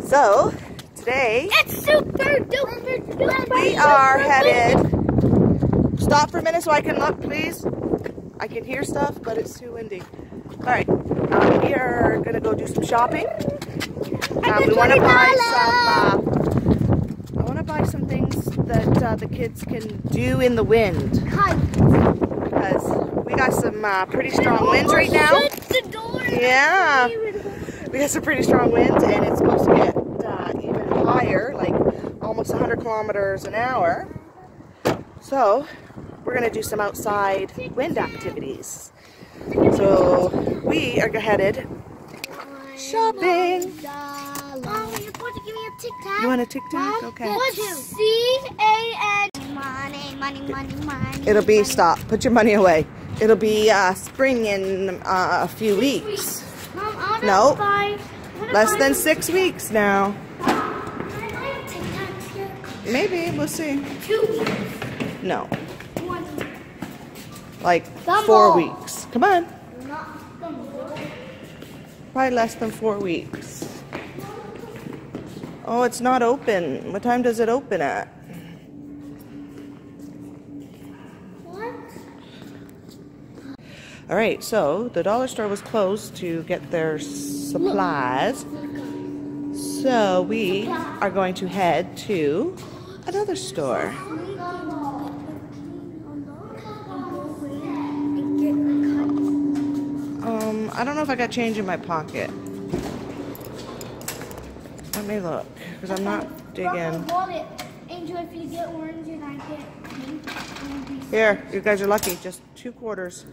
So, today, it's super duper. We are headed, stop for a minute so I can look, please. I can hear stuff, but it's too windy. Alright, we are going to go do some shopping. We want to buy some, I want to buy some things that the kids can do in the wind. Because we got some pretty strong winds right now. Yeah, we got some pretty strong winds, and it's supposed to get even higher, like almost 100 kilometers an hour. So we're going to do some outside wind activities. So we are headed shopping. Mom, you're supposed to give me a Tic Tac. You want a Tic Tac? Okay. C-A-N. Money. It'll be, stop, put your money away. It'll be spring in a few weeks. Mom, I No, buy, less than 6 weeks now. Can I buy a Tic Tac here? Maybe, we'll see. 2 weeks. No, 1. like Gumball. 4 weeks. Come on. Not Gumball. Probably less than 4 weeks. Oh, it's not open. What time does it open at? What? All right, so the dollar store was closed to get their supplies. So we are going to head to another store. I don't know if I got change in my pocket. Let me look, because I'm not digging. Angel, if you get orange and I get pink, Here, you guys are lucky. Just 2 quarters.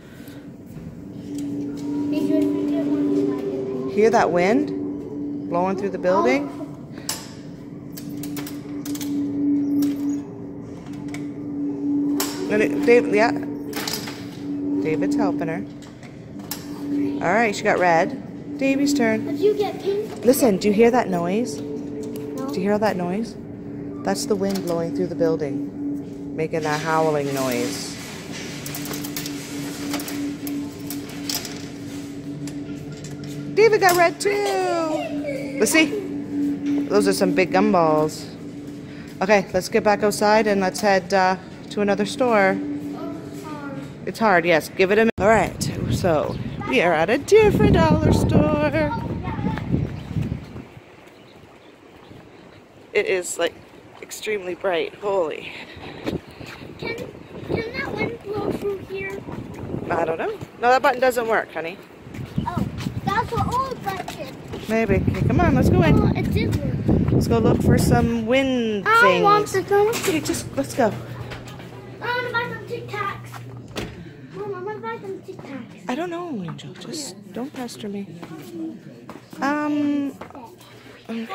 Angel, if you get orange and I get pink. Hear that wind blowing through the building? Yeah. David's helping her. All right, she got red. Davy's turn. Did you get pink? Listen, do you hear that noise? No. Do you hear that noise? That's the wind blowing through the building, making that howling noise. David got red too. Let's see. Those are some big gumballs. Okay, let's get back outside and let's head to another store. It's hard, yes. Give it a minute. All right, so we are at a different dollar store. It is like extremely bright. Holy. Can that wind blow through here? I don't know. No, that button doesn't work, honey. Oh, that's what old button. Maybe. Okay, come on, let's go in. Oh, it did work. Let's go look for some wind I things. want to go. Okay, just let's go. I want to buy some Tic Tacs. Mom, I'm going to buy some Tic Tacs. I don't know, Angel. Just don't pester me. Okay.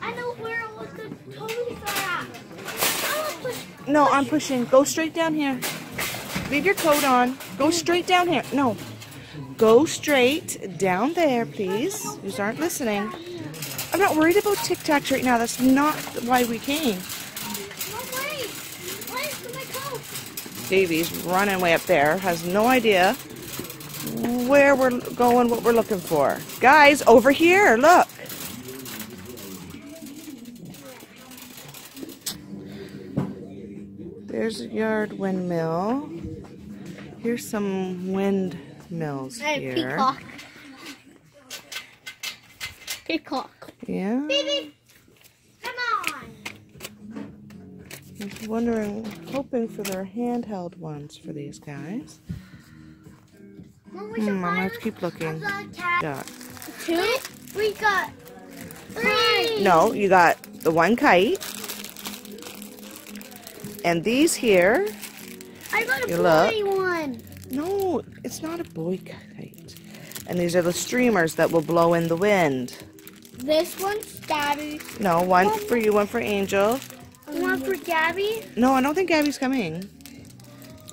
I know where all the toys are at. No, I'm pushing. Go straight down here. Leave your coat on. Go straight down here. No. Go straight down there, please. You aren't listening. I'm not worried about Tic Tacs right now. That's not why we came. No, wait. Where's my coat? Davy's running way up there. Has no idea where we're going, what we're looking for. Guys, over here. Look. There's a yard windmill. Here's some windmills here. Peacock. Peacock. Yeah. Baby, come on. I was wondering, hoping for their handheld ones for these guys. Well, we should I buy have to keep looking. Yeah. 2. We got 3. No, you got the one kite. And these here. I got a You boy one. No, it's not a boy kite. And these are the streamers that will blow in the wind. This one's Gabby. No, one for you, one for Angel. One for Gabby. No, I don't think Gabby's coming.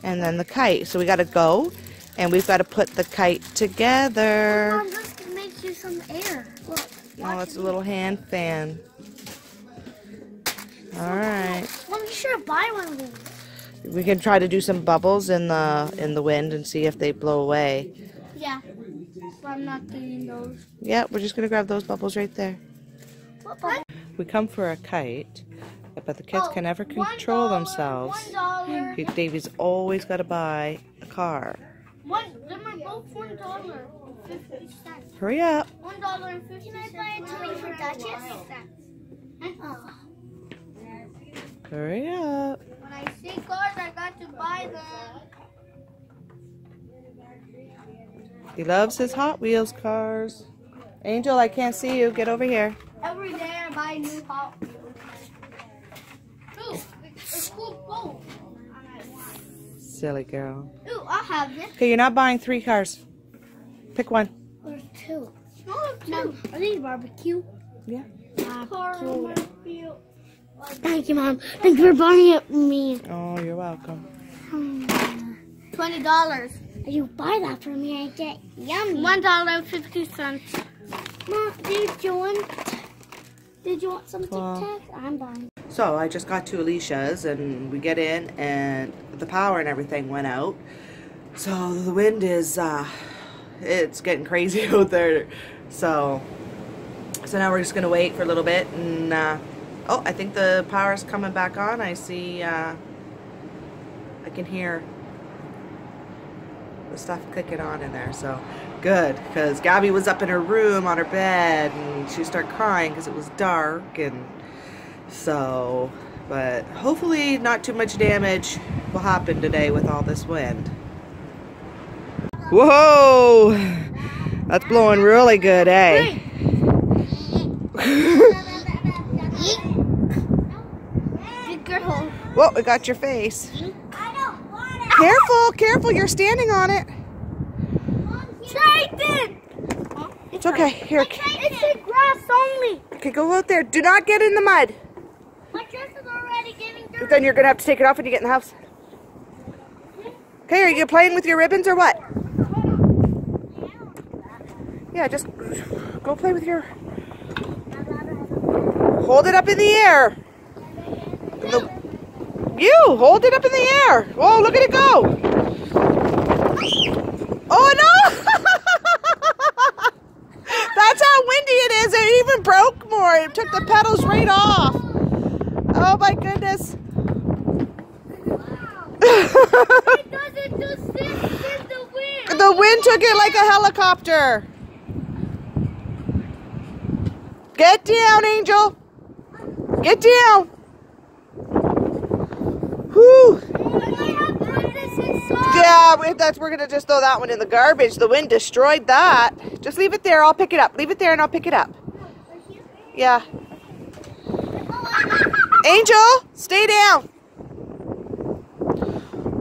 And then the kite. So we got to go, and we've got to put the kite together. Mom, this makes you some air. Look. Oh, it's a little hand fan. All right. Well, we should buy one of these. We can try to do some bubbles in the wind and see if they blow away. Yeah. But I'm not doing those. Yeah, we're just gonna grab those bubbles right there. We come for a kite, but the kids can never control themselves. Davy's always got to buy a car. Them are both $1.50. Hurry up. $1.50. Can I buy a toy for Duchess? Oh. Hurry up. When I see cars, I got to buy them. He loves his Hot Wheels cars. Angel, I can't see you. Get over here. Every day I buy a new Hot Wheels. Ooh, it's cool boat. Silly girl. Ooh, I'll have this. Okay, you're not buying 3 cars. Pick one. There's 2. No, are these barbecue? Yeah. Barbecue. Thank you, Mom. Thank you for buying it for me. Oh, you're welcome. $20. You buy that for me, I get yummy. $1.50. Mom, did you want some Tic Tacs? I'm buying. So I just got to Alicia's and we get in and the power and everything went out. So the wind is, it's getting crazy out there. So now we're just gonna wait for a little bit and, oh, I think the power's coming back on. I see, I can hear the stuff clicking on in there, so good, because Gabby was up in her room on her bed and she started crying because it was dark, and so, but hopefully not too much damage will happen today with all this wind. Whoa, that's blowing really good, eh? Whoa, we got your face. Careful, careful, you're standing on it. Triton! It's okay, here. It's the grass only. Okay, go out there. Do not get in the mud. My dress is already getting dirty. But then you're going to have to take it off when you get in the house. Okay, are you playing with your ribbons or what? Yeah, just go play with your... Hold it up in the air. You, hold it up in the air. Whoa, look at it go. Oh, no. That's how windy it is. It even broke more. It took the pedals right off. Oh, my goodness. It doesn't just sit in the wind. The wind took it like a helicopter. Get down, Angel. Get down. Whew. Yeah, we're gonna just throw that one in the garbage. The wind destroyed that. Just leave it there. I'll pick it up. Leave it there and I'll pick it up. Yeah. Angel, stay down.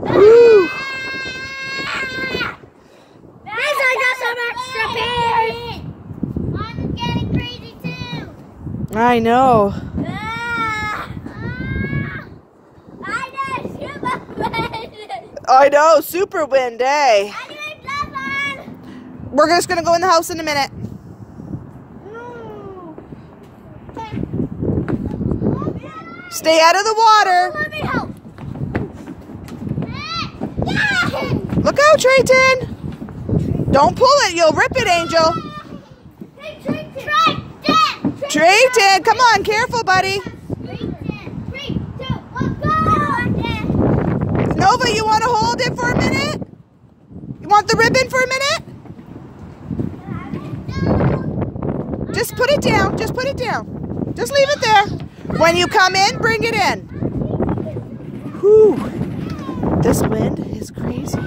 Woo. These are just some extra pairs. Mom is getting crazy too. I know. I know, super wind, eh? We're just gonna go in the house in a minute. Stay out of the water. Let me help. Look out, Trayton. Don't pull it, you'll rip it, Angel. Trayton, come on, careful, buddy. Nova, you want to hold it for a minute? You want the ribbon for a minute? Just put it down. Just put it down. Just leave it there. When you come in, bring it in. Whew. This wind is crazy.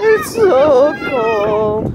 It's so cold.